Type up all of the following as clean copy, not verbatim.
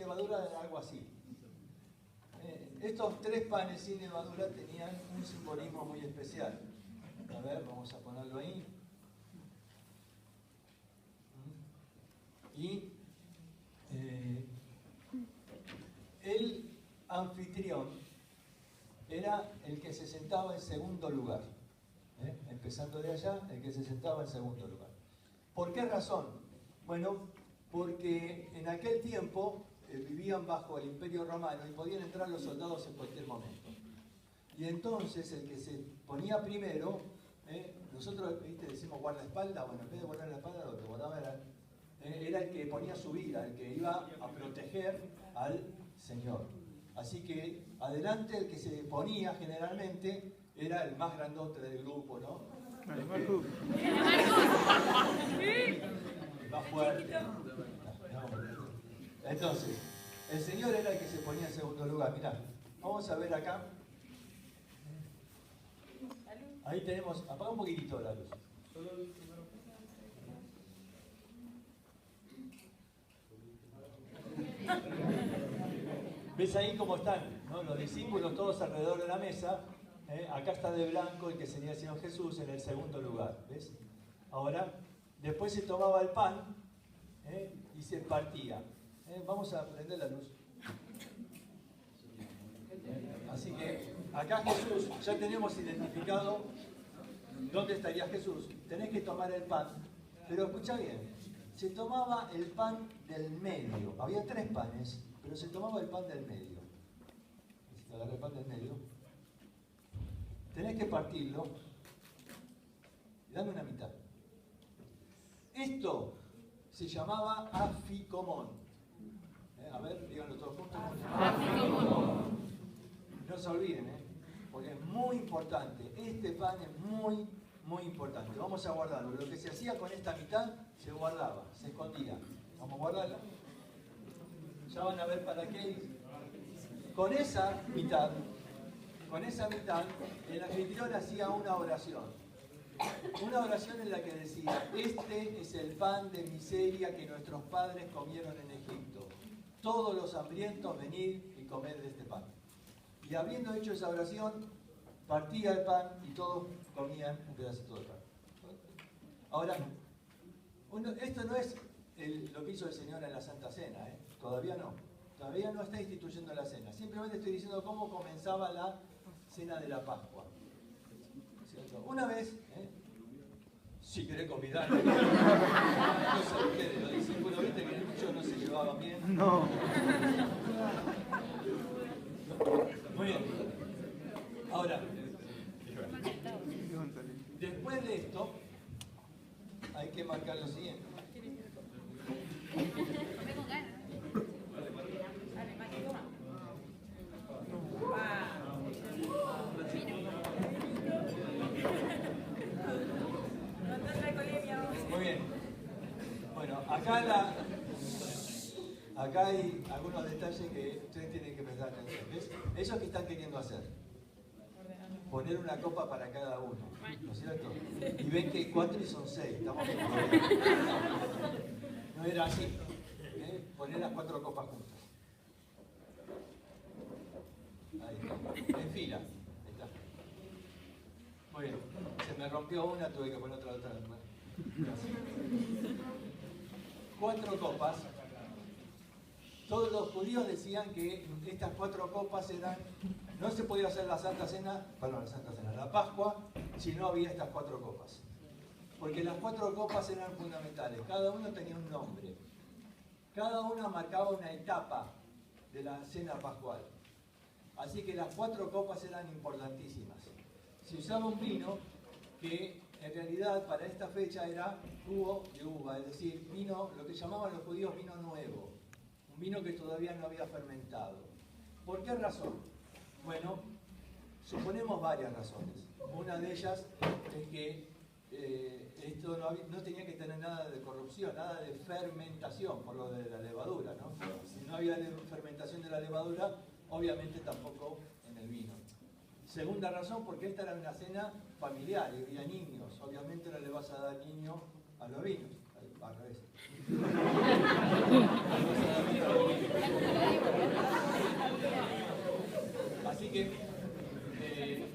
levadura era algo así. Estos 3 panes sin levadura tenían un simbolismo muy especial. A ver, vamos a ponerlo ahí. Y el anfitrión era el que se sentaba en segundo lugar. Empezando de allá, el que se sentaba en segundo lugar. ¿Por qué razón? Bueno, porque en aquel tiempo vivían bajo el Imperio Romano y podían entrar los soldados en cualquier momento. Y entonces el que se ponía primero, nosotros decimos guardaespaldas, bueno, en vez de guardar la espalda, lo que guardaba era el que ponía su vida, el que iba a proteger al Señor. Así que adelante el que se ponía generalmente era el más grandote del grupo, ¿no? El más fuerte. Entonces, el Señor era el que se ponía en segundo lugar. Mirá, vamos a ver acá. Ahí tenemos, apaga un poquitito la luz. ¿Ves ahí cómo están, ¿no? Los discípulos todos alrededor de la mesa? Acá está de blanco el que sería el Señor Jesús en el segundo lugar. ¿Ves? Ahora, después se tomaba el pan y se partía. Vamos a prender la luz. Así que acá Jesús, ya tenemos identificado dónde estaría Jesús. Tenés que tomar el pan, pero escucha bien, se tomaba el pan del medio. Había 3 panes, pero se tomaba el pan del medio. Si agarra el pan del medio, tenés que partirlo y darle una mitad. Esto se llamaba aficomón. A ver, díganlo todos juntos. Aficomón. No se olviden, porque es muy importante. Este pan es muy, muy importante. Vamos a guardarlo. Lo que se hacía con esta mitad, se guardaba, se escondía. Vamos a guardarla. Ya van a ver para qué. Con esa mitad, el anfitrión hacía una oración. Una oración en la que decía: este es el pan de miseria que nuestros padres comieron en Egipto. Todos los hambrientos venid y comed de este pan. Y habiendo hecho esa oración, partía el pan y todos comían un pedacito de pan. Ahora, esto no es lo que hizo el Señor en la Santa Cena, todavía no. Todavía no está instituyendo la cena. Simplemente estoy diciendo cómo comenzaba la cena de la Pascua. ¿Cierto? Una vez, si querés convidar, no sé ustedes, los discípulos, viste que muchos no se llevaban bien. No. Muy bien. Ahora, después de esto, hay que marcar lo siguiente. Muy bien. Bueno, acá hay algunos detalles que ustedes tienen que prestar atención. ¿Ves? Ellos que están queriendo hacer. Poner una copa para cada uno, ¿no es cierto? Y ven que hay 4 y son 6. Estamos bien. No era así. Poner las 4 copas juntas. Ahí está. En fila. Ahí está. Muy bien. Se me rompió una, tuve que poner otra. Gracias. 4 copas. Todos los judíos decían que estas 4 copas eran... No se podía hacer la Santa Cena, la Pascua, si no había estas 4 copas. Porque las 4 copas eran fundamentales. Cada uno tenía un nombre. Cada una marcaba una etapa de la cena pascual. Así que las 4 copas eran importantísimas. Se usaba un vino que en realidad para esta fecha era jugo de uva, es decir, vino, lo que llamaban los judíos vino nuevo. Un vino que todavía no había fermentado. ¿Por qué razón? Bueno, suponemos varias razones. Una de ellas es que esto no tenía que tener nada de corrupción, nada de fermentación, por lo de la levadura, ¿no? Si no había fermentación de la levadura, obviamente tampoco en el vino. Segunda razón, porque esta era una cena familiar y había niños. Obviamente no le vas a dar niño a los vinos. Al revés. que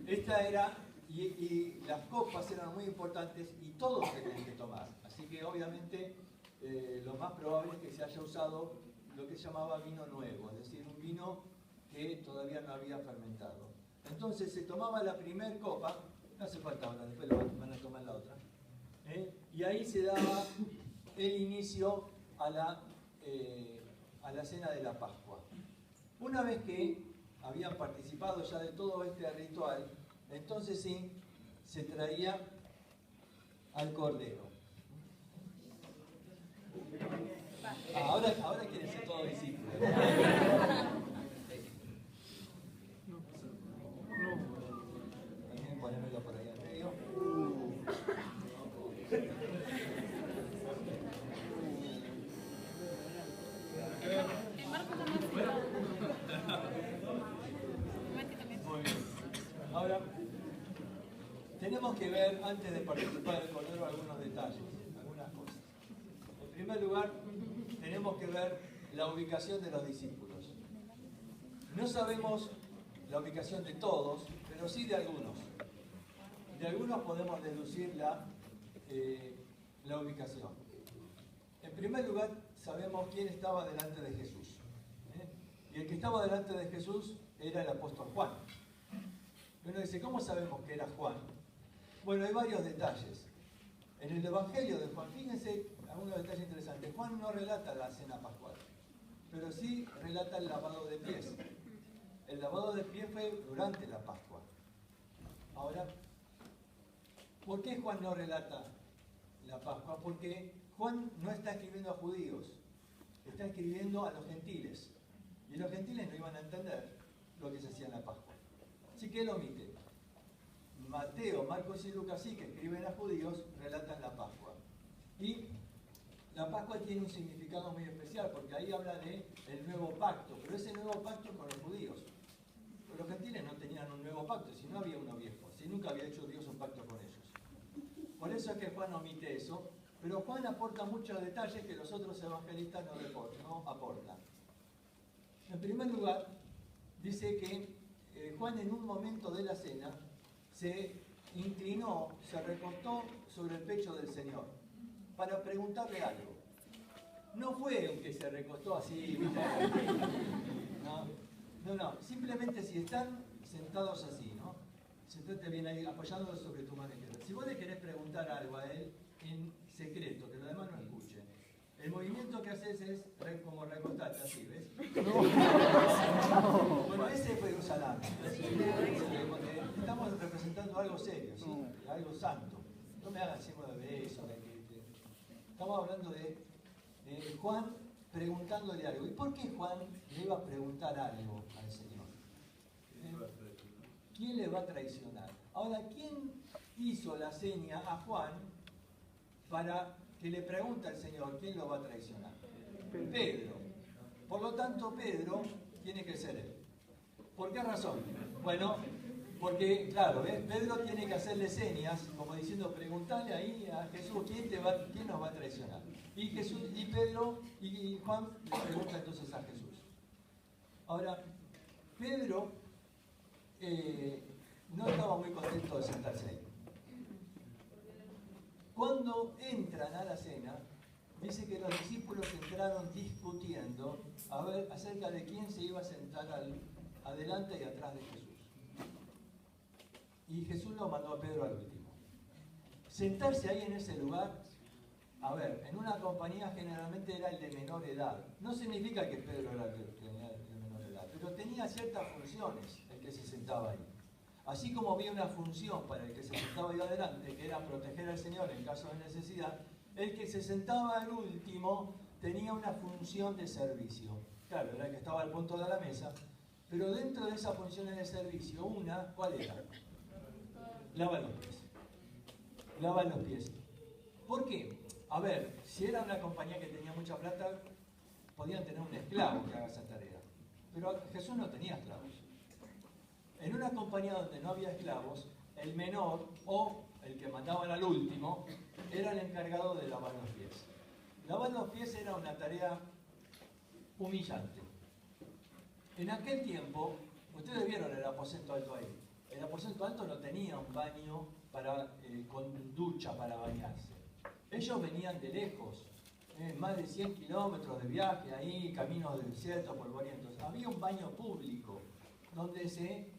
esta era, y las copas eran muy importantes y todos tenían que tomar. Así que obviamente lo más probable es que se haya usado lo que se llamaba vino nuevo, es decir, un vino que todavía no había fermentado. Entonces se tomaba la primer copa, no hace falta ahora, después van a tomar la otra, y ahí se daba el inicio a la cena de la Pascua. Una vez que habían participado ya de todo este ritual, entonces sí, se traía al cordero. Ahora quieren ser todos discípulos. También ponémelo por ahí al medio. Muy bien. Ahora, tenemos que ver, antes de participar del cordero, algunos detalles, algunas cosas. En primer lugar, tenemos que ver la ubicación de los discípulos. No sabemos la ubicación de todos, pero sí de algunos. De algunos podemos deducir la ubicación. En primer lugar, sabemos quién estaba delante de Jesús. Y el que estaba delante de Jesús era el apóstol Juan. Uno dice, ¿cómo sabemos que era Juan? Bueno, hay varios detalles. En el Evangelio de Juan, fíjense algunos detalles interesantes. Juan no relata la cena pascual, pero sí relata el lavado de pies. El lavado de pies fue durante la Pascua. Ahora, ¿por qué Juan no relata la Pascua? Porque Juan no está escribiendo a judíos, está escribiendo a los gentiles. Y los gentiles no iban a entender lo que se hacía en la Pascua. Así que él omite. Mateo, Marcos y Lucas sí, que escriben a judíos, relatan la Pascua. Y la Pascua tiene un significado muy especial, porque ahí habla de el nuevo pacto, pero ese nuevo pacto con los judíos. Pero los gentiles no tenían un nuevo pacto, si no había uno viejo, si nunca había hecho Dios un pacto con ellos. Por eso es que Juan omite eso, pero Juan aporta muchos detalles que los otros evangelistas no aportan. En primer lugar, dice que Juan en un momento de la cena se inclinó, se recostó sobre el pecho del Señor para preguntarle algo. No fue un que se recostó así, ¿viste? No, simplemente si están sentados así, ¿no? Sentate bien ahí, apoyándolo sobre tu mano izquierda. Si vos le querés preguntar algo a él en secreto, que los demás no escuchen, el movimiento que haces es como recostarte así, ¿ves? Bueno, ese fue un salame. Estamos representando algo serio, ¿sí? Algo santo. No me hagan signo de beso. Estamos hablando de Juan preguntándole algo. ¿Y por qué Juan le iba a preguntar algo al Señor? ¿Quién le va a traicionar? Ahora, ¿quién hizo la seña a Juan para que le pregunte al Señor quién lo va a traicionar? Pedro. Por lo tanto, Pedro tiene que ser él. ¿Por qué razón? Bueno, porque, claro, Pedro tiene que hacerle señas, como diciendo, preguntale ahí a Jesús quién nos va a traicionar. Y Pedro y Juan le preguntan entonces a Jesús. Ahora, Pedro no estaba muy contento de sentarse ahí. Cuando entran a la cena, dice que los discípulos entraron discutiendo a ver acerca de quién se iba a sentar adelante y atrás de Jesús. Y Jesús lo mandó a Pedro al último. Sentarse ahí en ese lugar, a ver, en una compañía generalmente era el de menor edad. No significa que Pedro era el de menor edad, pero tenía ciertas funciones el que se sentaba ahí. Así como había una función para el que se sentaba ahí adelante, que era proteger al Señor en caso de necesidad, el que se sentaba al último tenía una función de servicio. Claro, era el que estaba al punto de la mesa, pero dentro de esas funciones de servicio, ¿cuál era? Lavar los pies. Lavar los pies. ¿Por qué? A ver, si era una compañía que tenía mucha plata, podían tener un esclavo que haga esa tarea. Pero Jesús no tenía esclavos. En una compañía donde no había esclavos, el menor o el que mandaban al último era el encargado de lavar los pies. Lavar los pies era una tarea humillante. En aquel tiempo, ustedes vieron el aposento alto ahí. El aposento alto no tenía un baño con ducha para bañarse. Ellos venían de lejos, más de 100 kilómetros de viaje ahí, caminos desiertos, polvorientos. Había un baño público donde se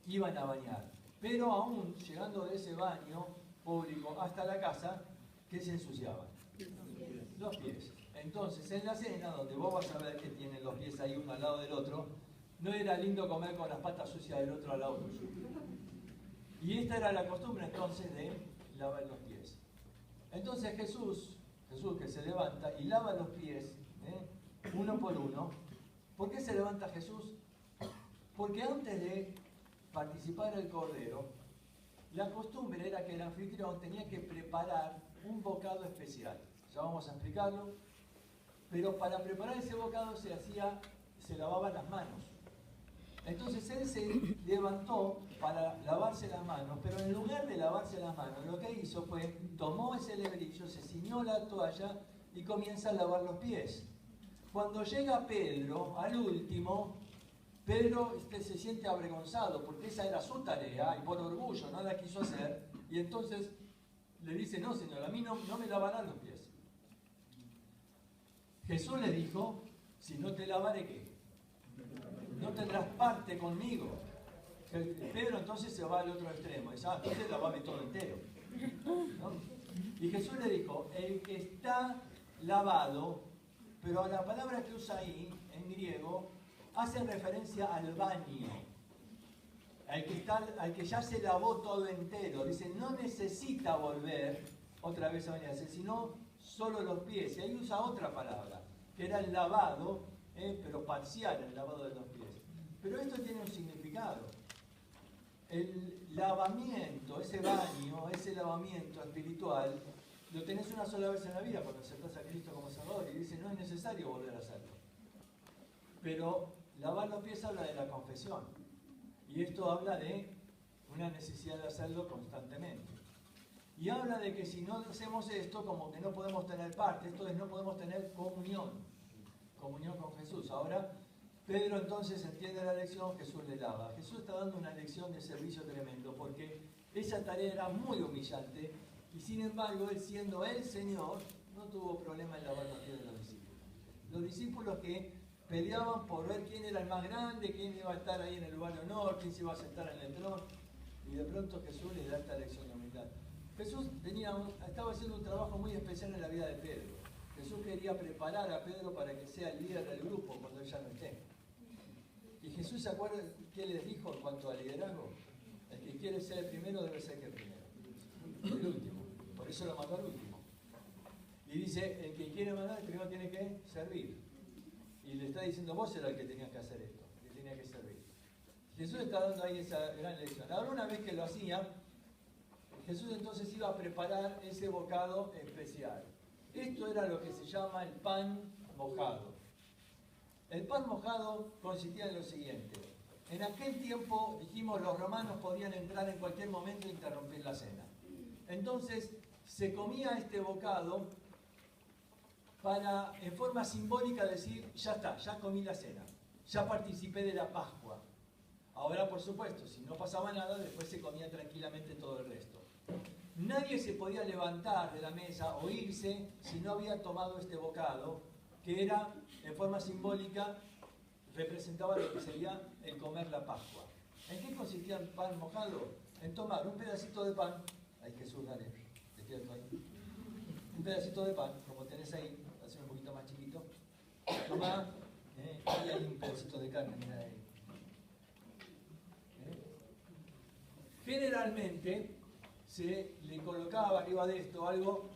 iban a bañar. Pero aún llegando de ese baño público hasta la casa, ¿qué se ensuciaban? Los pies. Entonces, en la cena, donde vos vas a ver que tienen los pies ahí uno al lado del otro, no era lindo comer con las patas sucias del otro al lado tuyo. Y esta era la costumbre entonces de lavar los pies. Entonces Jesús que se levanta y lava los pies, uno por uno. ¿Por qué se levanta Jesús? Porque antes de participar el Cordero, la costumbre era que el anfitrión tenía que preparar un bocado especial. Ya vamos a explicarlo. Pero para preparar ese bocado se lavaban las manos. Entonces él se levantó para lavarse las manos, pero en lugar de lavarse las manos, lo que hizo fue, tomó ese lebrillo, se ciñó la toalla y comienza a lavar los pies. Cuando llega Pedro, al último, Pedro se siente avergonzado porque esa era su tarea y por orgullo no la quiso hacer, y entonces le dice, no señor, a mí no me lavarán los pies. Jesús le dijo, si no te lavaré, ¿qué? No tendrás parte conmigo. Pedro entonces se va al otro extremo. Dice, entonces lavame todo entero. ¿No? Y Jesús le dijo, el que está lavado, pero la palabra que usa ahí, en griego, hace referencia al baño. Al que ya se lavó todo entero. Dice, no necesita volver otra vez a bañarse, sino solo los pies. Y ahí usa otra palabra, que era el lavado, pero parcial, el lavado de los pies. Pero esto tiene un significado. El lavamiento, ese baño, ese lavamiento espiritual, lo tenés una sola vez en la vida cuando aceptás a Cristo como Salvador, y dice, no es necesario volver a hacerlo. Pero lavar los pies habla de la confesión. Y esto habla de una necesidad de hacerlo constantemente. Y habla de que si no hacemos esto, como que no podemos tener parte, esto es, no podemos tener comunión con Jesús. Ahora, Pedro entonces entiende la lección, Jesús le lava. Jesús está dando una lección de servicio tremendo, porque esa tarea era muy humillante, y sin embargo, él siendo el Señor, no tuvo problema en lavar los pies de los discípulos. Los discípulos que peleaban por ver quién era el más grande, quién iba a estar ahí en el lugar de honor, quién se iba a sentar en el trono, y de pronto Jesús les da esta lección de humildad. Jesús estaba haciendo un trabajo muy especial en la vida de Pedro. Jesús quería preparar a Pedro para que sea el líder del grupo cuando él ya no esté. Y Jesús, ¿se acuerda qué les dijo en cuanto al liderazgo? El que quiere ser el primero debe ser el primero. El último. Por eso lo mandó al último. Y dice, el que quiere mandar, primero tiene que servir. Y le está diciendo, vos eras el que tenías que hacer esto, que tenía que servir. Jesús está dando ahí esa gran lección. Ahora, una vez que lo hacía, Jesús entonces iba a preparar ese bocado especial. Esto era lo que se llama el pan mojado. El pan mojado consistía en lo siguiente. En aquel tiempo, dijimos, los romanos podían entrar en cualquier momento e interrumpir la cena. Entonces, se comía este bocado para, en forma simbólica, decir, ya está, ya comí la cena, ya participé de la Pascua. Ahora, por supuesto, si no pasaba nada, después se comía tranquilamente todo el resto. Nadie se podía levantar de la mesa o irse si no había tomado este bocado, que era, en forma simbólica, representaba lo que sería el comer la Pascua. ¿En qué consistía el pan mojado? En tomar un pedacito de pan, ay Jesús, dale, despierto ahí, un pedacito de pan, como tenés ahí, hace un poquito más chiquito, tomá, y hay un pedacito de carne, mira ahí. Generalmente se le colocaba arriba de esto algo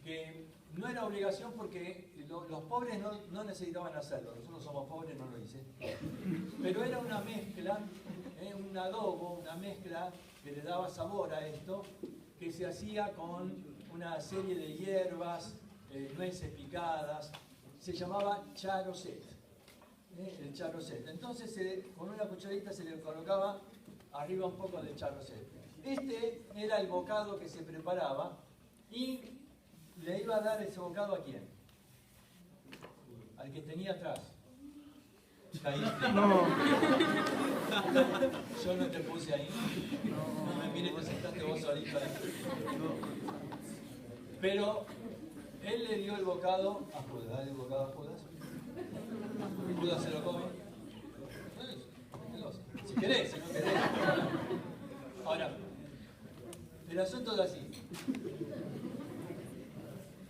que no era obligación porque los pobres no necesitaban hacerlo. Nosotros somos pobres, no lo hice. Pero era una mezcla, un adobo, una mezcla que le daba sabor a esto, que se hacía con una serie de hierbas, nueces picadas. Se llamaba charocet. El charocet. Entonces con una cucharita se le colocaba arriba un poco de charocet. Este era el bocado que se preparaba y le iba a dar ese bocado ¿a quién? Al que tenía atrás. Caíste. No. Yo no te puse ahí. No me mires, te sentaste vos solito ahí. Pero él le dio el bocado a Judas. Dale el bocado a Judas. Y Judas se lo come. Si querés, si no querés. Ahora, el asunto es así.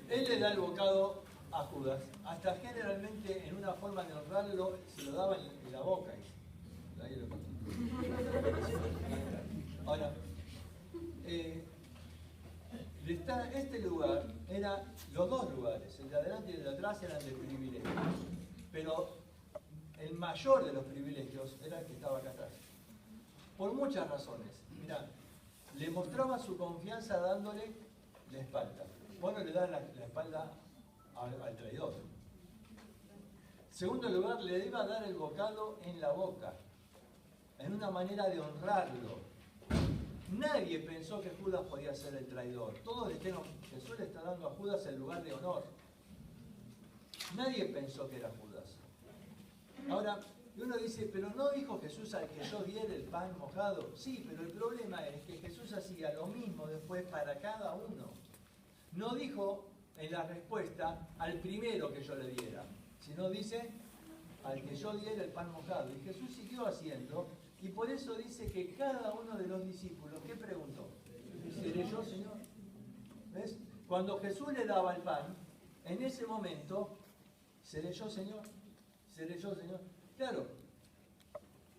Él le da el bocado a Judas. Hasta generalmente en una forma de honrarlo se lo daba en la boca. Ahí lo conté. Ahora, este lugar era, los dos lugares, el de adelante y el de atrás eran de privilegio. Pero el mayor de los privilegios era el que estaba acá atrás. Por muchas razones. Mirá, le mostraba su confianza dándole la espalda. Vos no le das la espalda al traidor. En segundo lugar, le iba a dar el bocado en la boca, en una manera de honrarlo. Nadie pensó que Judas podía ser el traidor. Todos dijeron, Jesús le está dando a Judas el lugar de honor. Nadie pensó que era Judas. Ahora, uno dice, pero ¿no dijo Jesús al que yo diera el pan mojado? Sí, pero el problema es que Jesús hacía lo mismo después para cada uno. No dijo en la respuesta al primero que yo le diera, sino dice al que yo diera el pan mojado. Y Jesús siguió haciendo, y por eso dice que cada uno de los discípulos, ¿qué preguntó? ¿Seré yo, Señor? ¿Ves? Cuando Jesús le daba el pan, en ese momento, ¿seré yo, Señor? ¿Seré yo, Señor? Claro,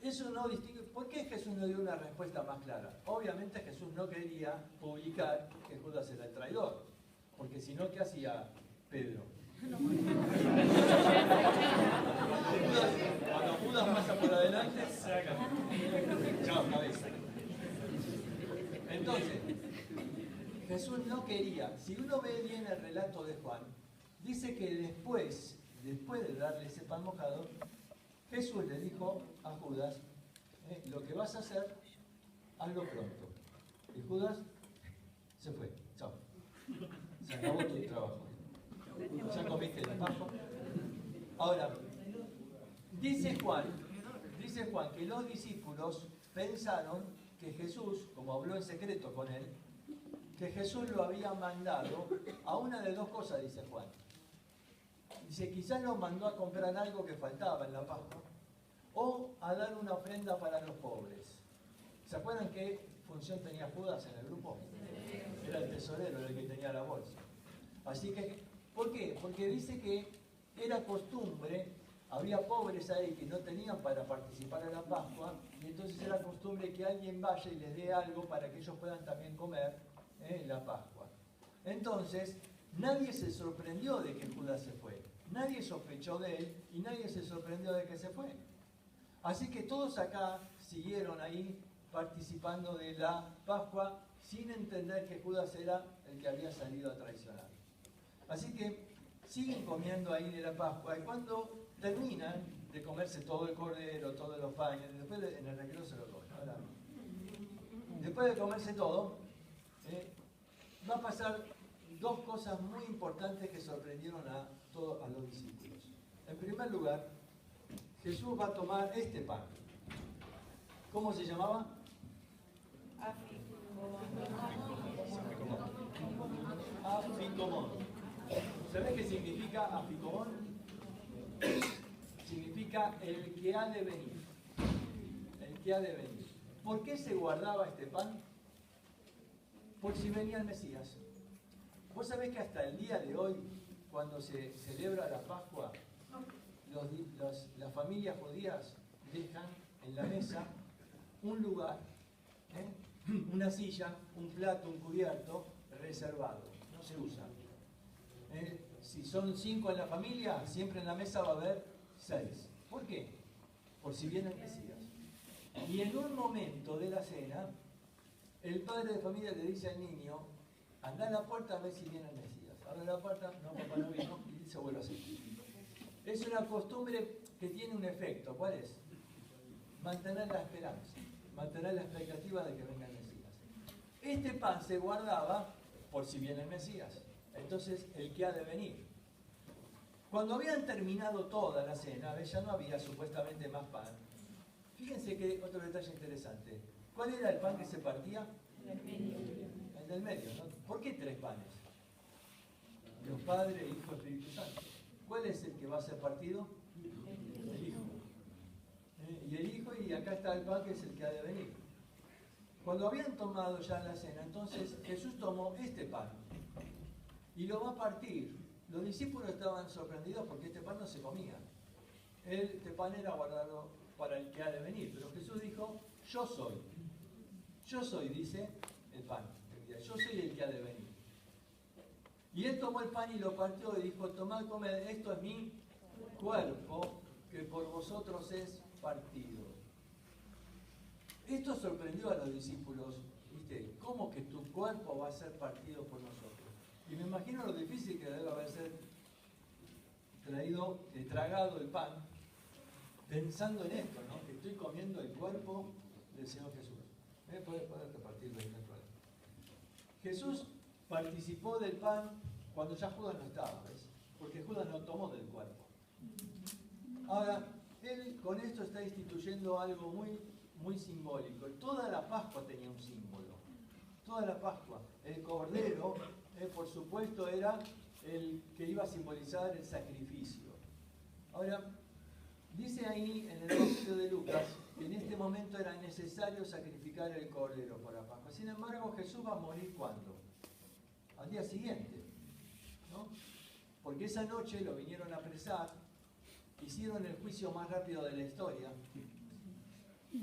eso no distingue. ¿Por qué Jesús no dio una respuesta más clara? Obviamente Jesús no quería publicar que Judas era el traidor, porque si no, ¿qué hacía Pedro? Cuando Judas pasa por adelante, chao, cabeza. Entonces, Jesús no quería. Si uno ve bien el relato de Juan, dice que después de darle ese pan mojado, Jesús le dijo a Judas, lo que vas a hacer, hazlo pronto. Y Judas se fue. Chao. Se acabó tu trabajo. Ya comiste el pajo. Ahora, dice Juan que los discípulos pensaron que Jesús, como habló en secreto con él, que Jesús lo había mandado a una de dos cosas, dice Juan. Dice, quizás lo mandó a comprar algo que faltaba en la Pascua, o a dar una ofrenda para los pobres. ¿Se acuerdan qué función tenía Judas en el grupo? Era el tesorero, el que tenía la bolsa. Así que, ¿por qué? Porque dice que era costumbre, había pobres ahí que no tenían para participar en la Pascua, y entonces era costumbre que alguien vaya y les dé algo para que ellos puedan también comer la Pascua. Entonces, nadie se sorprendió de que Judas se fue. Nadie sospechó de él y nadie se sorprendió de que se fue. Así que todos acá siguieron ahí participando de la Pascua sin entender que Judas era el que había salido a traicionar. Así que siguen comiendo ahí de la Pascua y cuando terminan de comerse todo el cordero, todos los panes, después en el recreo se lo comen. Ahora, después de comerse todo, va a pasar dos cosas muy importantes que sorprendieron a los discípulos. En primer lugar, Jesús va a tomar este pan. ¿Cómo se llamaba? Aficomón. ¿Sabés qué significa aficomón? Significa el que ha de venir. El que ha de venir. ¿Por qué se guardaba este pan? Por si venía el Mesías. Vos sabés que hasta el día de hoy, cuando se celebra la Pascua, las familias judías dejan en la mesa un lugar, una silla, un plato, un cubierto reservado, no se usa. Si son 5 en la familia, siempre en la mesa va a haber 6. ¿Por qué? Por si viene el Mesías. Y en un momento de la cena, el padre de familia le dice al niño, anda a la puerta a ver si viene el Mesías. Abre la puerta, no, papá no vino, y se vuelve así. Es una costumbre que tiene un efecto. ¿Cuál es? Mantener la esperanza, mantener la expectativa de que venga el Mesías. Este pan se guardaba por si viene el Mesías. Entonces, el que ha de venir. Cuando habían terminado toda la cena, ya no había supuestamente más pan. Fíjense que otro detalle interesante. ¿Cuál era el pan que se partía? El del medio, ¿no? ¿Por qué 3 panes? Dios Padre, Hijo, Espíritu Santo. ¿Cuál es el que va a ser partido? El Hijo. Y el Hijo, y acá está el pan que es el que ha de venir. Cuando habían tomado ya la cena, entonces Jesús tomó este pan y lo va a partir. Los discípulos estaban sorprendidos porque este pan no se comía. Este pan era guardado para el que ha de venir. Pero Jesús dijo, yo soy. Yo soy, dice, el pan. Yo soy el que ha de venir. Y él tomó el pan y lo partió y dijo, tomad, comed, esto es mi cuerpo que por vosotros es partido. Esto sorprendió a los discípulos, ¿viste? ¿Cómo que tu cuerpo va a ser partido por nosotros? Y me imagino lo difícil que debe haber ser tragado el pan, pensando en esto, ¿no? Que estoy comiendo el cuerpo del Señor Jesús. Puedes repartirlo ahí, no hay problema. Jesús participó del pan cuando ya Judas no estaba, ¿ves? Porque Judas no tomó del cuerpo. Ahora, él con esto está instituyendo algo muy simbólico. Toda la Pascua tenía un símbolo. Toda la Pascua. El cordero, por supuesto, era el que iba a simbolizar el sacrificio. Ahora, dice ahí en el Evangelio de Lucas que en este momento era necesario sacrificar el cordero por la Pascua. Sin embargo, Jesús va a morir ¿cuándo? Al día siguiente, ¿no? Porque esa noche lo vinieron a apresar, hicieron el juicio más rápido de la historia.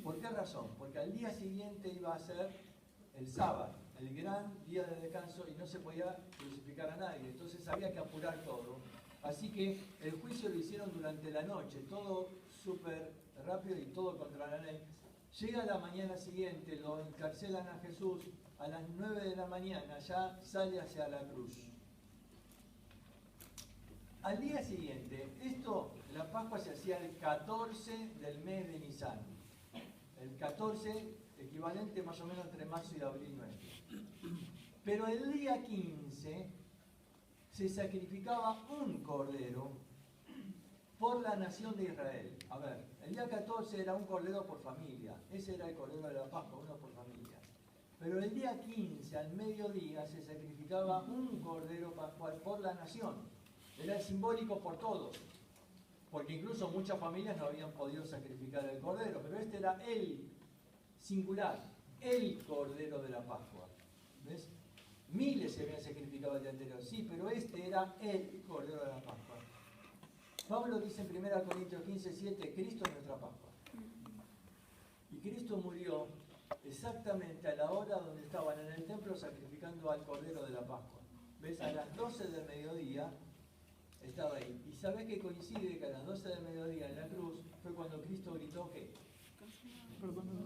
¿Por qué razón? Porque al día siguiente iba a ser el sábado, el gran día de descanso, y no se podía crucificar a nadie. Entonces había que apurar todo. Así que el juicio lo hicieron durante la noche, todo súper rápido y todo contra la ley. Llega la mañana siguiente, lo encarcelan a Jesús, a las 9 de la mañana ya sale hacia la cruz. Al día siguiente, la Pascua se hacía el 14 del mes de Nisan. El 14, equivalente más o menos entre marzo y abril nuestro. Pero el día 15 se sacrificaba un cordero por la nación de Israel. A ver, el día 14 era un cordero por familia. Ese era el cordero de la Pascua, uno por familia. Pero el día 15, al mediodía, se sacrificaba un cordero pascual por la nación. Era simbólico por todos. Porque incluso muchas familias no habían podido sacrificar el cordero. Pero este era el singular, el cordero de la Pascua. ¿Ves? Miles se habían sacrificado el día anterior, sí, pero este era el cordero de la Pascua. Pablo dice en 1 Corintios 15:7, Cristo es nuestra Pascua. Y Cristo murió exactamente a la hora donde estaban en el templo sacrificando al cordero de la Pascua. ¿Ves? A las 12 del mediodía estaba ahí. ¿Y sabés que coincide que a las 12 del mediodía en la cruz fue cuando Cristo gritó ¿qué?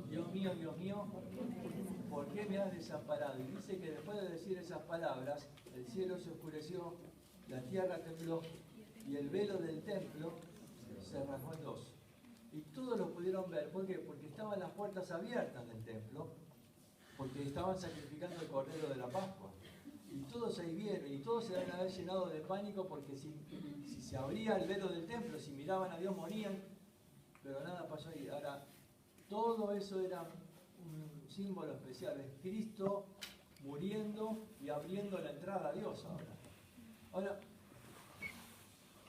Dios mío, ¿por qué me has desamparado? Y dice que después de decir esas palabras, el cielo se oscureció, la tierra tembló y el velo del templo se rasgó en dos. Y todos lo pudieron ver. ¿Por qué? Porque estaban las puertas abiertas del templo, porque estaban sacrificando el cordero de la Pascua. Y todos ahí vieron, y todos se deben haber llenado de pánico porque si se abría el velo del templo, si miraban a Dios morían, pero nada pasó ahí. Ahora, todo eso era un símbolo especial, es Cristo muriendo y abriendo la entrada a Dios ahora. Ahora,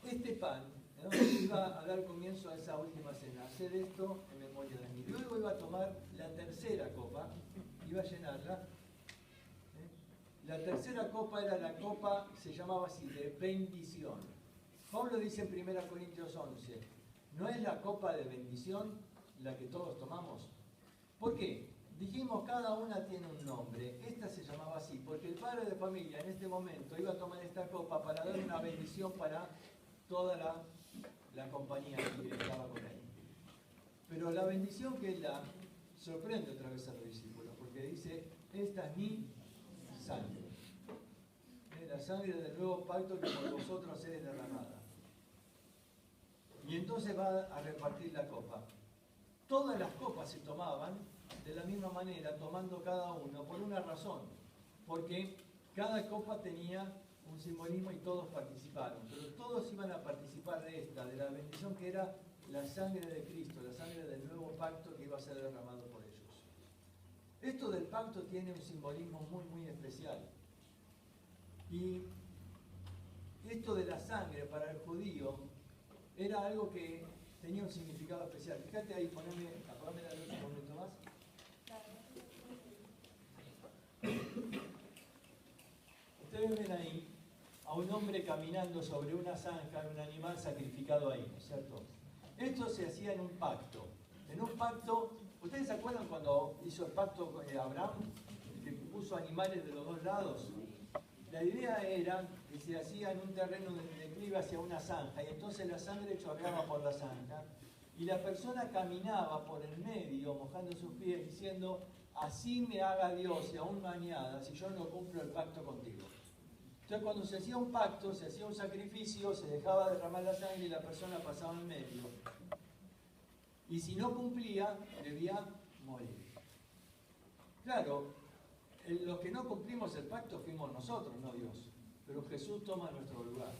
este pan, ¿no? Iba a dar comienzo a esa última cena, hacer esto en memoria de mí. Luego iba a tomar la tercera copa, iba a llenarla. La tercera copa era la copa, se llamaba así, de bendición. Pablo dice en 1 Corintios 11, ¿no es la copa de bendición la que todos tomamos? ¿Por qué? Dijimos, cada una tiene un nombre. Esta se llamaba así, porque el padre de familia en este momento iba a tomar esta copa para dar una bendición para toda la compañía que estaba con él. Pero la bendición que él da sorprende otra vez a los discípulos, porque dice, esta es mi sangre. La sangre del nuevo pacto que por vosotros es derramada. Y entonces va a repartir la copa. Todas las copas se tomaban de la misma manera, tomando cada uno, por una razón. Porque cada copa tenía un simbolismo y todos participaron, pero todos iban a participar de la bendición que era la sangre de Cristo, la sangre del nuevo pacto que iba a ser derramado por ellos. Esto del pacto tiene un simbolismo muy, muy especial. Y esto de la sangre para el judío era algo que tenía un significado especial. Fíjate ahí, apagame la luz un momento más. Ustedes ven ahí a un hombre caminando sobre una zanja, un animal sacrificado ahí, ¿no es cierto? Esto se hacía en un pacto. En un pacto, ¿ustedes se acuerdan cuando hizo el pacto con Abraham, que puso animales de los dos lados? La idea era que se hacía en un terreno de declive hacia una zanja, y entonces la sangre chorreaba por la zanja, y la persona caminaba por el medio, mojando sus pies, diciendo: así me haga Dios, y aún mañana, si yo no cumplo el pacto contigo. Entonces, cuando se hacía un pacto, se hacía un sacrificio, se dejaba derramar la sangre y la persona pasaba en medio. Y si no cumplía, debía morir. Claro, los que no cumplimos el pacto fuimos nosotros, no Dios. Pero Jesús toma nuestro lugar.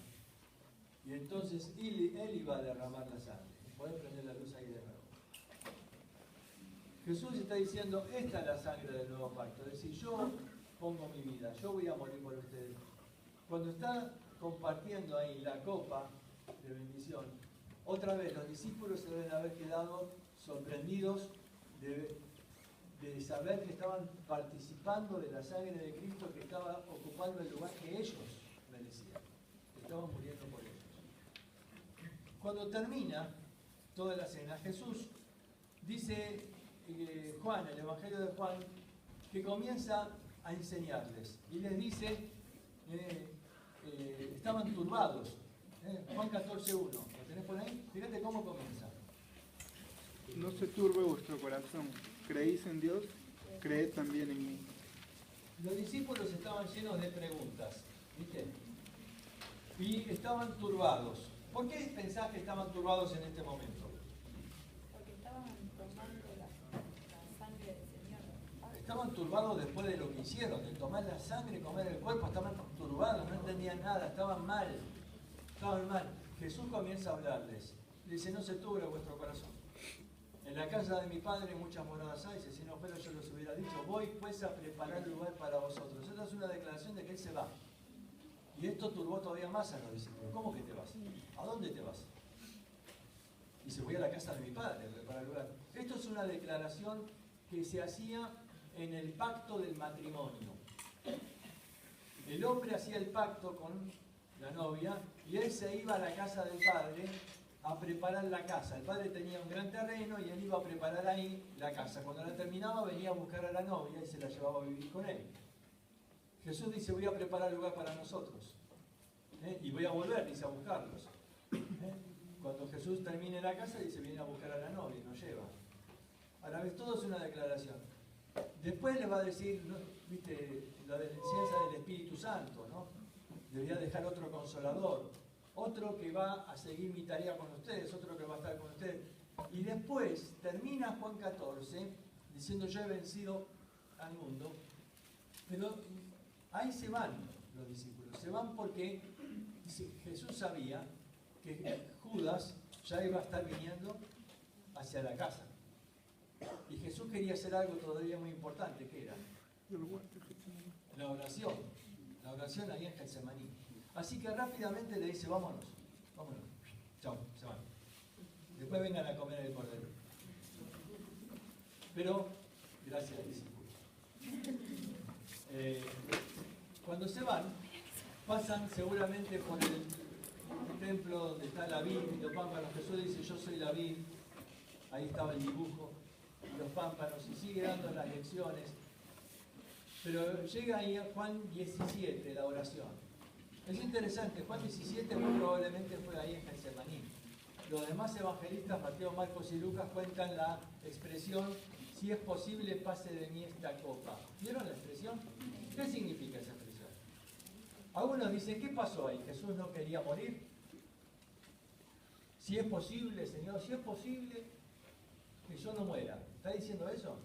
Y entonces Él iba a derramar la sangre. Pueden prender la luz ahí de nuevo. Jesús está diciendo: esta es la sangre del nuevo pacto. Es decir, yo pongo mi vida, yo voy a morir por ustedes. Cuando está compartiendo ahí la copa de bendición, otra vez los discípulos se deben haber quedado sorprendidos de saber que estaban participando de la sangre de Cristo, que estaba ocupando el lugar que ellos merecían, que estaban muriendo por ellos. Cuando termina toda la cena, Jesús dice, Juan, el Evangelio de Juan, que comienza a enseñarles y les dice, estaban turbados. Juan 14:1, ¿lo tenés por ahí? Fíjate cómo comienza. No se turbe vuestro corazón. ¿Creéis en Dios? Creed también en mí. Los discípulos estaban llenos de preguntas, ¿viste? Y estaban turbados. ¿Por qué pensás que estaban turbados en este momento? Porque estaban tomando la sangre del Señor. Estaban turbados después de lo que hicieron, de tomar la sangre y comer el cuerpo. Estaban turbados, no entendían nada, estaban mal. Estaban mal. Jesús comienza a hablarles. Dice: no se turbe vuestro corazón. En la casa de mi Padre muchas moradas hay, si no fuera yo les hubiera dicho: voy pues a preparar lugar para vosotros. Esta es una declaración de que Él se va. Y esto turbó todavía más a los discípulos. ¿Cómo que te vas? ¿A dónde te vas? Y se voy a la casa de mi Padre a preparar lugar. Esto es una declaración que se hacía en el pacto del matrimonio. El hombre hacía el pacto con la novia y él se iba a la casa del padre a preparar la casa. El padre tenía un gran terreno y él iba a preparar ahí la casa. Cuando la terminaba, venía a buscar a la novia y se la llevaba a vivir con él. Jesús dice: voy a preparar lugar para nosotros. Y voy a volver, dice, a buscarlos. Cuando Jesús termine la casa, dice: viene a buscar a la novia y nos lleva. A la vez, todo es una declaración. Después les va a decir, ¿no? ¿Viste? La enseñanza del Espíritu Santo, ¿no? Debería dejar otro consolador, otro que va a seguir mi tarea con ustedes, otro que va a estar con ustedes. Y después termina Juan 14 diciendo: yo he vencido al mundo. Pero ahí se van los discípulos, se van porque Jesús sabía que Judas ya iba a estar viniendo hacia la casa. Y Jesús quería hacer algo todavía muy importante, que era la oración. La oración ahí en Getsemaní. Así que rápidamente le dice: vámonos, vámonos. Chao, se van. Después vengan a comer el cordero. Pero, gracias discípulos. Cuando se van, pasan seguramente por el templo donde está la vid y los pámpanos. Jesús dice: yo soy la vid. Ahí estaba el dibujo, los pámpanos, y sigue dando las lecciones. Pero llega ahí a Juan 17, la oración. Es interesante, Juan 17 muy probablemente fue ahí en Getsemaní. Los demás evangelistas, Mateo, Marcos y Lucas, cuentan la expresión: si es posible, pase de mí esta copa. ¿Vieron la expresión? ¿Qué significa esa expresión? Algunos dicen: ¿qué pasó ahí? ¿Jesús no quería morir? Si es posible, Señor, si es posible que yo no muera. ¿Está diciendo eso?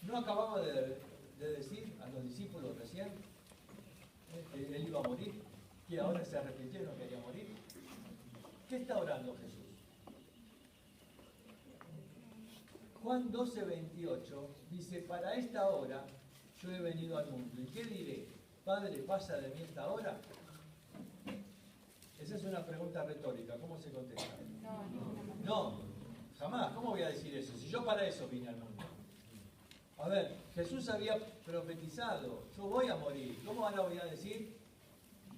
¿No acababa de decir a los discípulos recién? que él iba a morir, que ahora se arrepintió y no quería morir. ¿Qué está orando Jesús? Juan 12:28 dice, para esta hora yo he venido al mundo. ¿Y qué diré? Padre, ¿pasa de mí esta hora? Esa es una pregunta retórica. ¿Cómo se contesta? No, jamás. ¿Cómo voy a decir eso? Si yo para eso vine al mundo. A ver, Jesús había profetizado, yo voy a morir. ¿Cómo ahora voy a decir?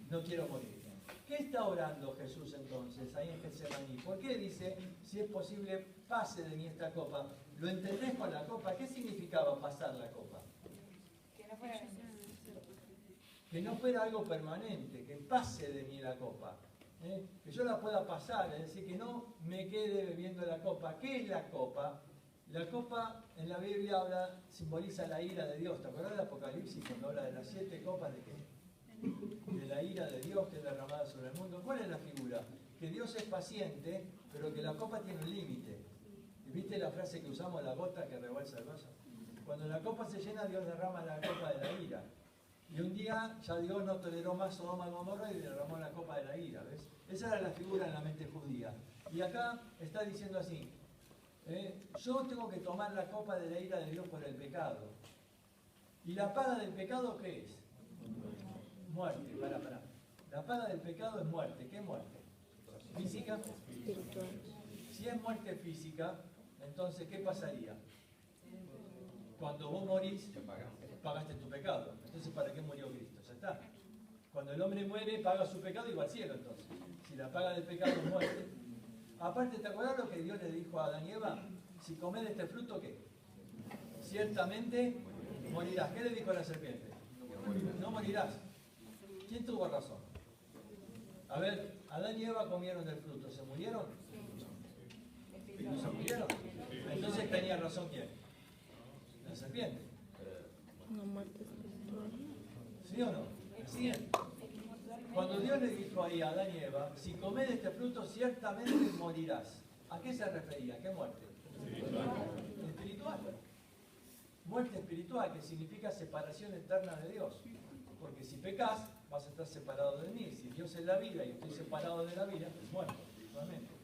No quiero morir. ¿Qué está orando Jesús entonces ahí en Getsemaní? ¿Por qué dice, si es posible, pase de mí esta copa? ¿Lo entendés con la copa? ¿Qué significaba pasar la copa? Que no fuera algo permanente, que pase de mí la copa. Que yo la pueda pasar, es decir, que no me quede bebiendo la copa. ¿Qué es la copa? La copa en la Biblia simboliza la ira de Dios. ¿Te acuerdas del Apocalipsis cuando habla de las 7 copas de qué? De la ira de Dios que es derramada sobre el mundo? ¿Cuál es la figura? Que Dios es paciente, pero que la copa tiene un límite. ¿Viste la frase que usamos, la gota que rebalsa el vaso? Cuando la copa se llena, Dios derrama la copa de la ira. Y un día ya Dios no toleró más Sodoma y Gomorra y derramó la copa de la ira, ¿ves? Esa era la figura en la mente judía. Y acá está diciendo así, yo tengo que tomar la copa de la ira de Dios por el pecado. ¿Y la paga del pecado qué es? Muerte. Pará. La paga del pecado es muerte. ¿Qué muerte? ¿Física? Espiritual. Si es muerte física, entonces ¿qué pasaría? Cuando vos morís, pagaste tu pecado. Entonces, ¿para qué murió Cristo? Ya está. Cuando el hombre muere, paga su pecado y va al cielo, entonces. Si la paga del pecado es muerte. Aparte, ¿te acuerdas lo que Dios le dijo a Adán y Eva? Si comés de este fruto, ¿qué? Ciertamente morirás. ¿Qué le dijo a la serpiente? No morirás. ¿Quién tuvo razón? A ver, Adán y Eva comieron del fruto. ¿Se murieron? ¿No se murieron? Entonces tenía razón ¿quién? La serpiente. Una muerte espiritual. ¿Sí o no? ¿Sí? Cuando Dios le dijo ahí a Adán y Eva, si comés de este fruto ciertamente morirás. ¿A qué se refería? ¿A qué muerte? Espiritual. Muerte espiritual, que significa separación eterna de Dios. Porque si pecas, vas a estar separado de mí. Si Dios es la vida y estoy separado de la vida, es muerto espiritualmente.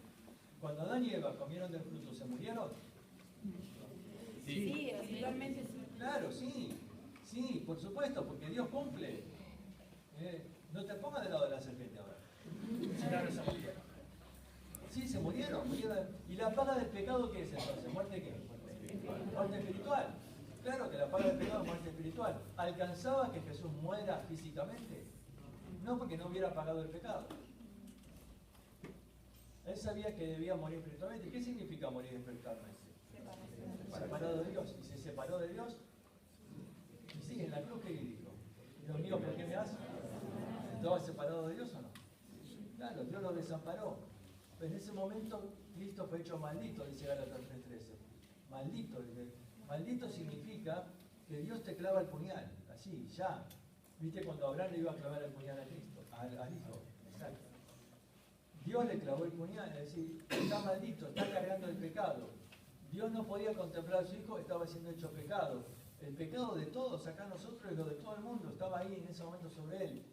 Cuando Adán y Eva comieron del fruto, ¿se murieron? Sí, espiritualmente sí. Claro, sí. Sí, por supuesto, porque Dios cumple. No te pongas del lado de la serpiente ahora. Si no, no se murieron. Sí, se murieron. ¿Y la paga del pecado qué es entonces? ¿Muerte qué? Muerte espiritual. Claro que la paga del pecado es muerte espiritual. ¿Alcanzaba que Jesús muera físicamente? No, porque no hubiera pagado el pecado. Él sabía que debía morir espiritualmente. ¿Qué significa morir espiritualmente? Separado de Dios. ¿Y se separó de Dios? Y sí, en la cruz, ¿qué dijo? Dios mío, ¿por qué me haces? ¿Estaba separado de Dios o no? Claro, Dios lo desamparó. Pero en ese momento Cristo fue hecho maldito, dice Gálatas 3:13. Maldito. Maldito significa que Dios te clava el puñal, así, ya. ¿Viste cuando Abraham le iba a clavar el puñal a Cristo? Al hijo. Exacto. Dios le clavó el puñal, es decir, está maldito, está cargando el pecado. Dios no podía contemplar a su hijo, estaba siendo hecho pecado. El pecado de todos, acá nosotros y lo de todo el mundo, estaba ahí en ese momento sobre él.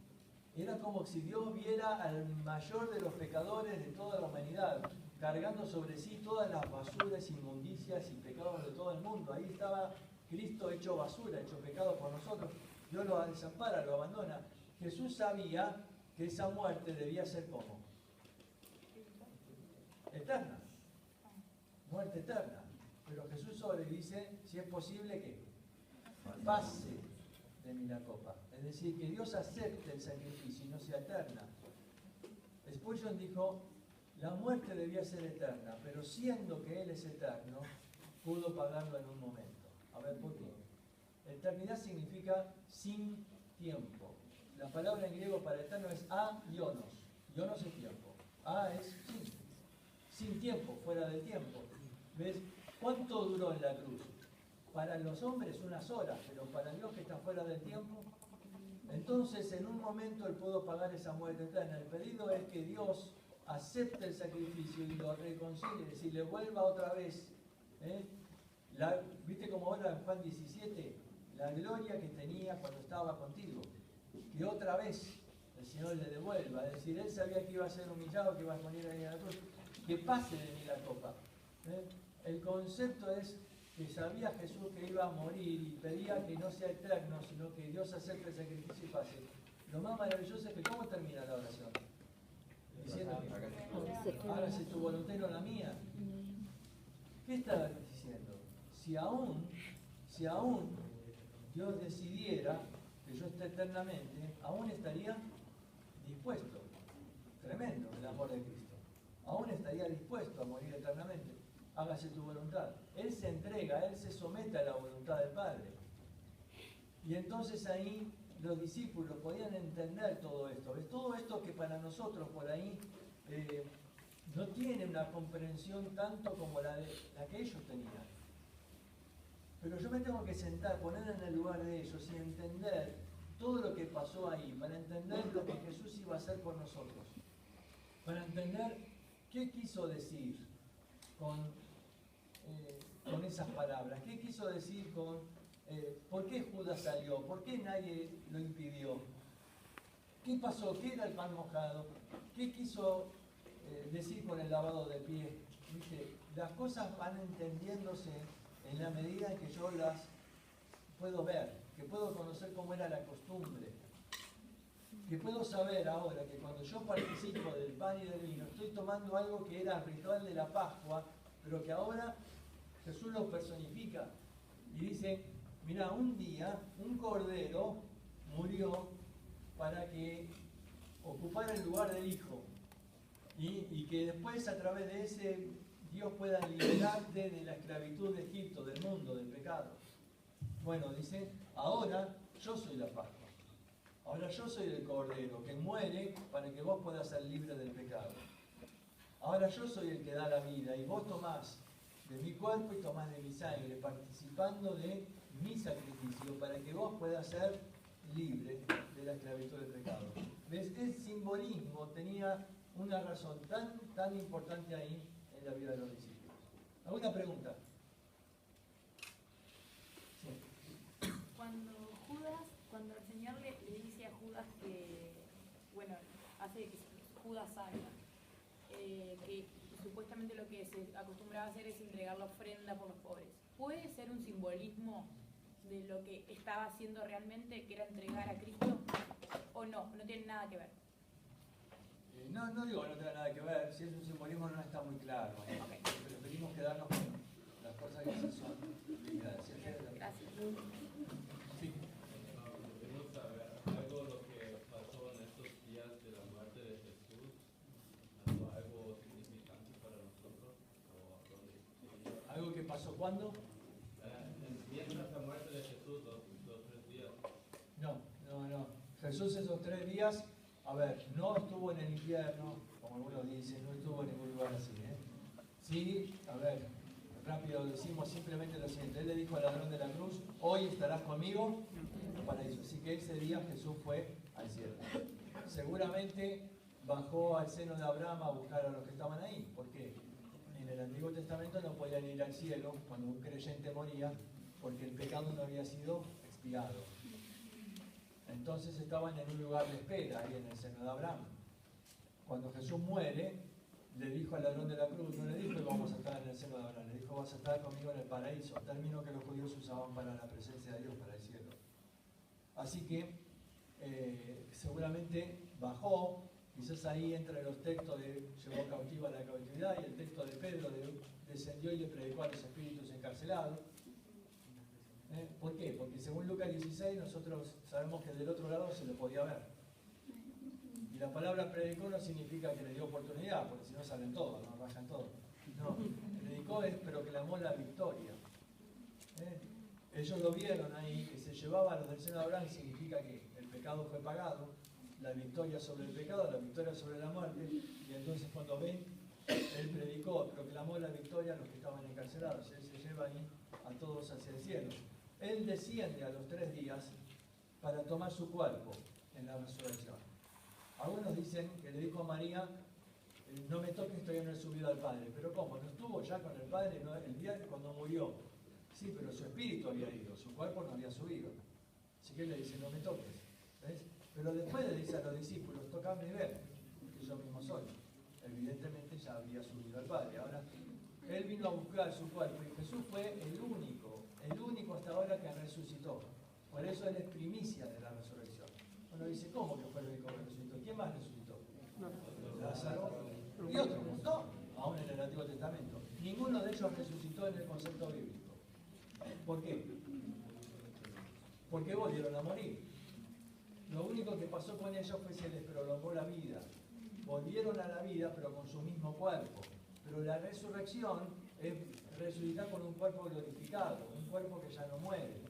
Era como si Dios viera al mayor de los pecadores de toda la humanidad, cargando sobre sí todas las basuras, inmundicias y pecados de todo el mundo. Ahí estaba Cristo hecho basura, hecho pecado por nosotros. Dios lo desampara, lo abandona. Jesús sabía que esa muerte debía ser como eterna, muerte eterna. Pero Jesús sobre dice, si es posible que pase de mí la copa. Es decir, que Dios acepte el sacrificio y no sea eterna. Spurgeon dijo, la muerte debía ser eterna, pero siendo que Él es eterno, pudo pagarlo en un momento. A ver, ¿por qué? Eternidad significa sin tiempo. La palabra en griego para eterno es aionos. Ionos es tiempo. A es sin tiempo, fuera del tiempo. ¿Ves? ¿Cuánto duró en la cruz? Para los hombres unas horas, pero para Dios que está fuera del tiempo. Entonces, en un momento Él pudo pagar esa muerte eterna. El pedido es que Dios acepte el sacrificio y lo reconcilie, es decir, le vuelva otra vez. ¿Viste como ahora en Juan 17? La gloria que tenía cuando estaba contigo. que otra vez el Señor le devuelva. Es decir, él sabía que iba a ser humillado, que iba a morir ahí en la cruz. Que pase de mí la copa. El concepto es que sabía Jesús que iba a morir y pedía que no sea eterno, sino que Dios acepte el sacrificio y pase. Lo más maravilloso es que ¿cómo termina la oración? Diciendo que hágase tu voluntad y no la mía. ¿Qué está diciendo? Si aún Dios decidiera que yo esté eternamente, aún estaría dispuesto. Tremendo el amor de Cristo. Aún estaría dispuesto a morir eternamente. Hágase tu voluntad. Él se entrega, Él se somete a la voluntad del Padre. Y entonces ahí los discípulos podían entender todo esto. ¿Ves? Todo esto que para nosotros por ahí no tiene una comprensión tanto como la que ellos tenían. Pero yo me tengo que sentar, poner en el lugar de ellos y entender todo lo que pasó ahí, para entender lo que Jesús iba a hacer por nosotros. Para entender qué quiso decir con esas palabras, qué quiso decir con por qué Judas salió, por qué nadie lo impidió, qué pasó, qué era el pan mojado, qué quiso decir con el lavado de pies. ¿Viste? Las cosas van entendiéndose en la medida en que yo las puedo ver, que puedo conocer cómo era la costumbre, que puedo saber ahora que cuando yo participo del pan y del vino, estoy tomando algo que era el ritual de la Pascua, pero que ahora Jesús lo personifica y dice, mira, un día un cordero murió para que ocupara el lugar del Hijo y que después a través de ese Dios pueda liberarte de la esclavitud de Egipto, del mundo, del pecado. Bueno, dice, ahora yo soy la Pascua. Ahora yo soy el Cordero que muere para que vos puedas ser libre del pecado. Ahora yo soy el que da la vida y vos tomás de mi cuerpo y tomás de mi sangre, participando de mi sacrificio para que vos puedas ser libre de la esclavitud del pecado. ¿Ves? El simbolismo tenía una razón tan importante ahí en la vida de los discípulos. ¿Alguna pregunta? Sí. Cuando el Señor le dice a Judas que, bueno, hace que Judas salga, que supuestamente lo que se acostumbraba a hacer es entregar la ofrenda por los pobres. ¿Puede ser un simbolismo de lo que estaba haciendo realmente, que era entregar a Cristo? ¿O no? No tiene nada que ver. No digo que no tenga nada que ver, si es un simbolismo no está muy claro. Okay. Preferimos quedarnos con las cosas que sí son ligadas. Gracias. Sí. Queremos saber algo de lo que pasó en estos días de la muerte de Jesús, algo significante para nosotros. ¿Algo que pasó cuándo? Mientras la muerte de Jesús, los 3 días. No. Jesús esos 3 días, a ver, no estuvo en el infierno, como algunos dicen, no estuvo en ningún lugar así. Sí, a ver, rápido decimos simplemente lo siguiente. Él le dijo al ladrón de la cruz, hoy estarás conmigo en el paraíso. Así que ese día Jesús fue al cielo. Seguramente bajó al seno de Abraham a buscar a los que estaban ahí. ¿Por qué? En el Antiguo Testamento no podían ir al cielo cuando un creyente moría porque el pecado no había sido expiado. Entonces estaban en un lugar de espera ahí en el seno de Abraham. Cuando Jesús muere, le dijo al ladrón de la cruz, no le dijo que vamos a estar en el seno de Abraham, le dijo vas a estar conmigo en el paraíso, término que los judíos usaban para la presencia de Dios, para el cielo. Así que seguramente bajó, quizás ahí entre los textos de llevó cautiva la cautividad y el texto de Pedro descendió y le predicó a los espíritus encarcelados. ¿Por qué? Porque según Lucas 16 nosotros sabemos que del otro lado se lo podía ver. Y la palabra predicó no significa que le dio oportunidad, porque si no salen todos, no rayan todos. No, predicó es proclamó la victoria. Ellos lo vieron ahí, que se llevaba a los del seno de Abraham, significa que el pecado fue pagado, la victoria sobre el pecado, la victoria sobre la muerte, y entonces cuando ven, él predicó, proclamó la victoria a los que estaban encarcelados, él se lleva ahí a todos hacia el cielo. Él desciende a los 3 días para tomar su cuerpo en la resurrección. Algunos dicen que le dijo a María, no me toques, todavía no he subido al Padre. Pero ¿cómo? ¿No estuvo ya con el Padre el día cuando murió? Sí, pero su espíritu había ido, su cuerpo no había subido. Así que él le dice, no me toques. ¿Ves? Pero después le dice a los discípulos, tocadme y ver, que yo mismo soy. Evidentemente ya había subido al Padre. Ahora, Él vino a buscar su cuerpo y Jesús fue el único hasta ahora que resucitó. Por eso Él es primicia de la resurrección. Uno dice, ¿cómo que fue el único que resucitó? ¿Quién más resucitó? Lázaro y otro montón, aún en el Antiguo Testamento. Ninguno de ellos resucitó en el concepto bíblico. ¿Por qué? Porque volvieron a morir. Lo único que pasó con ellos fue que se les prolongó la vida. Volvieron a la vida, pero con su mismo cuerpo. Pero la resurrección es resucitar con un cuerpo glorificado, un cuerpo que ya no muere.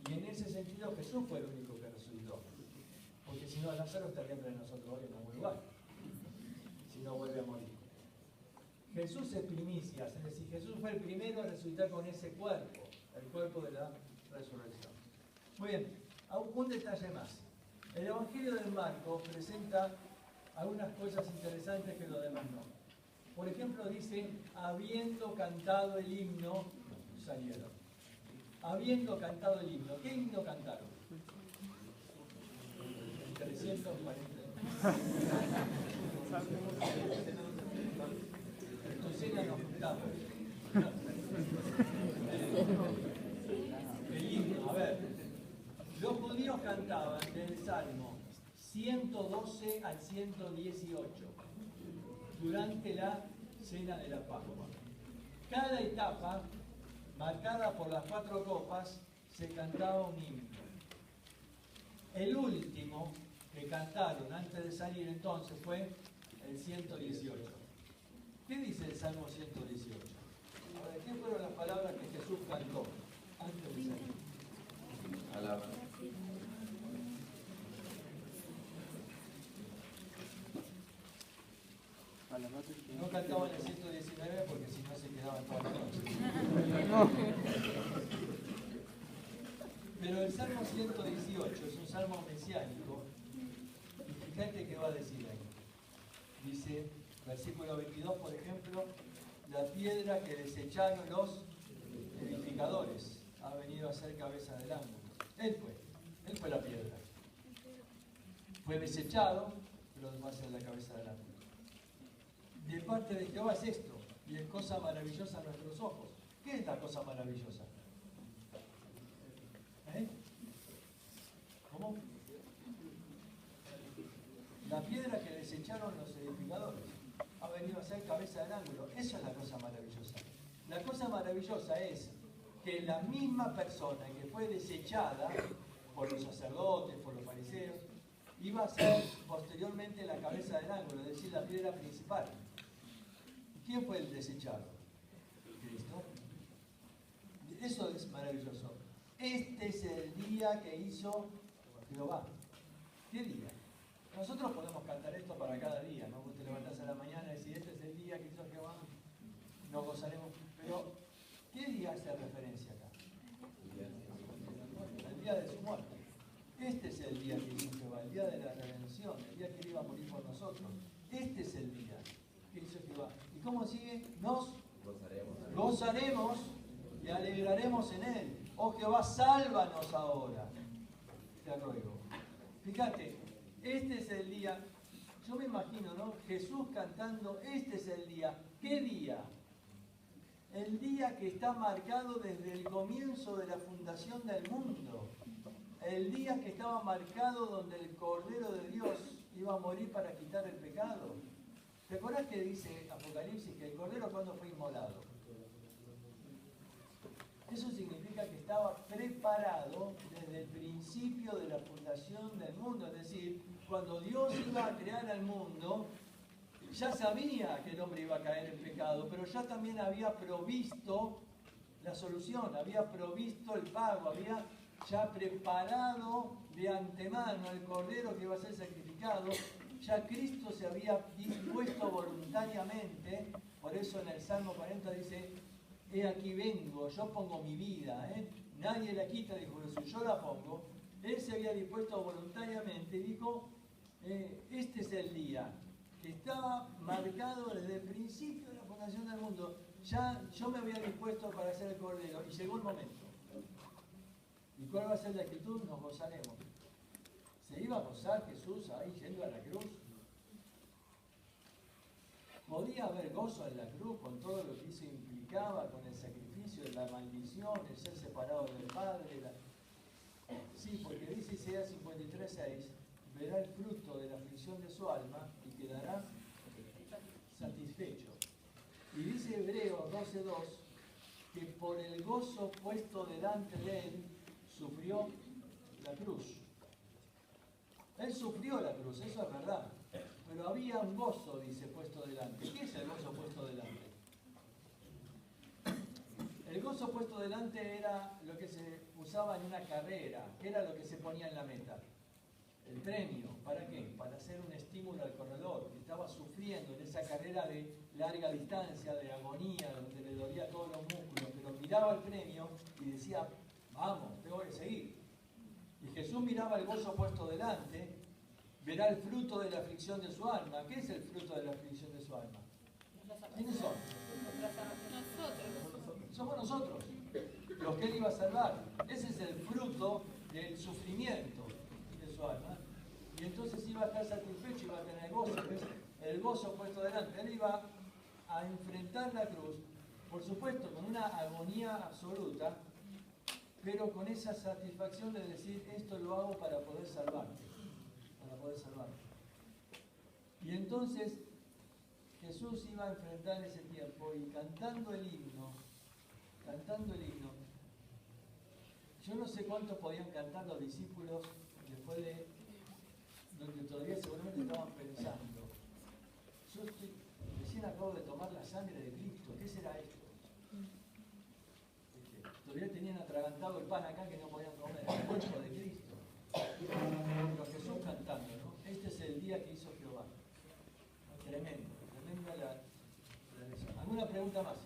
Y en ese sentido Jesús fue el único que resucitó. Porque si no, Lázaro estaría entre nosotros hoy en algún lugar. Si no vuelve a morir. Jesús es primicia, es decir, Jesús fue el primero a resucitar con ese cuerpo, el cuerpo de la resurrección. Muy bien, un detalle más. El Evangelio de Marcos presenta algunas cosas interesantes que los demás no. Por ejemplo, dice, habiendo cantado el himno, salieron. Habiendo cantado el himno. ¿Qué himno cantaron? 340. Tu cena nos juntamos. El himno, a ver. Los judíos cantaban del Salmo 112 al 118 durante la cena de la Pascua. Cada etapa, marcada por las 4 copas, se cantaba un himno. El último que cantaron antes de salir entonces fue el 118. ¿Qué dice el Salmo 118? Ahora, ¿qué fueron las palabras que Jesús cantó antes de salir? Alaba. No cantaban el 119 porque si no se quedaban toda la noche. Pero el Salmo 118 es un salmo mesiánico. Y fíjate qué va a decir ahí. Dice, versículo 22, por ejemplo, la piedra que desecharon los edificadores ha venido a ser cabeza del ángulo. Él fue la piedra. Fue desechado, pero va a ser la cabeza del ángulo. De parte de Jehová es esto, y es cosa maravillosa a nuestros ojos. ¿Qué es la cosa maravillosa? ¿Cómo? La piedra que desecharon los edificadores ha venido a ser cabeza del ángulo. Eso es la cosa maravillosa. La cosa maravillosa es que la misma persona que fue desechada por los sacerdotes, por los fariseos, iba a ser posteriormente la cabeza del ángulo, es decir, la piedra principal. ¿Quién fue el desechado? Cristo. Eso es maravilloso. Este es el día que hizo Jehová. ¿Qué día? Nosotros podemos cantar esto para cada día, ¿no? Vos te levantás a la mañana y decís, este es el día que hizo Jehová, nos gozaremos. Pero, ¿qué día hace referencia acá? El día de su muerte. Este es el día que hizo Jehová, el día de la redención, el día que él iba a morir por nosotros. Este es el día que hizo Jehová. ¿Y cómo sigue? Nos gozaremos y alegraremos en él. Oh Jehová, sálvanos ahora. Te ruego. Fíjate, este es el día. Yo me imagino, ¿no? Jesús cantando, este es el día. ¿Qué día? El día que está marcado desde el comienzo de la fundación del mundo. El día que estaba marcado donde el Cordero de Dios iba a morir para quitar el pecado. ¿Te acuerdas que dice Apocalipsis que el Cordero cuando fue inmolado? Eso significa que estaba preparado desde el principio de la fundación del mundo. Es decir, cuando Dios iba a crear al mundo, ya sabía que el hombre iba a caer en pecado, pero ya también había provisto la solución, había provisto el pago, había ya preparado de antemano el Cordero que iba a ser sacrificado. Ya Cristo se había dispuesto voluntariamente, por eso en el Salmo 40 dice, he aquí vengo, yo pongo mi vida, nadie la quita, dijo Jesús, yo la pongo. Él se había dispuesto voluntariamente y dijo, este es el día que estaba marcado desde el principio de la fundación del mundo. Ya yo me había dispuesto para hacer el Cordero y llegó el momento. ¿Y cuál va a ser la actitud? Nos gozaremos. ¿Se iba a gozar Jesús ahí yendo a la cruz? ¿Podía haber gozo en la cruz con todo lo que eso implicaba, con el sacrificio, la maldición, el ser separado del Padre? Sí, porque dice Isaías 53:6, verá el fruto de la aflicción de su alma y quedará satisfecho. Y dice Hebreos 12:2 que por el gozo puesto delante de él sufrió la cruz. Él sufrió la cruz, eso es verdad. Pero había un gozo, dice, puesto delante. ¿Qué es el gozo puesto delante? El gozo puesto delante era lo que se usaba en una carrera. ¿Qué era lo que se ponía en la meta? El premio. ¿Para qué? Para hacer un estímulo al corredor, que estaba sufriendo en esa carrera de larga distancia, de agonía, donde le dolía todos los músculos, pero miraba el premio y decía, vamos, tengo que seguir. Y Jesús miraba el gozo puesto delante, verá el fruto de la aflicción de su alma. ¿Qué es el fruto de la aflicción de su alma? ¿Quiénes son? Somos nosotros, los que él iba a salvar. Ese es el fruto del sufrimiento de su alma. Y entonces iba a estar satisfecho, iba a tener gozo, ¿ves? El gozo puesto delante. Él iba a enfrentar la cruz, por supuesto, con una agonía absoluta, pero con esa satisfacción de decir, esto lo hago para poder salvarte. Para poder salvarte. Y entonces Jesús iba a enfrentar ese tiempo y cantando el himno, yo no sé cuánto podían cantar los discípulos después de donde todavía seguramente estaban pensando. Recién acabo de tomar la sangre de Cristo, ¿qué será esto? Todavía tenían atragantado el pan acá que no podían comer, el cuerpo de Cristo. Pero Jesús cantando, ¿no? Este es el día que hizo Jehová. Tremendo, tremenda la visión. ¿Alguna pregunta más?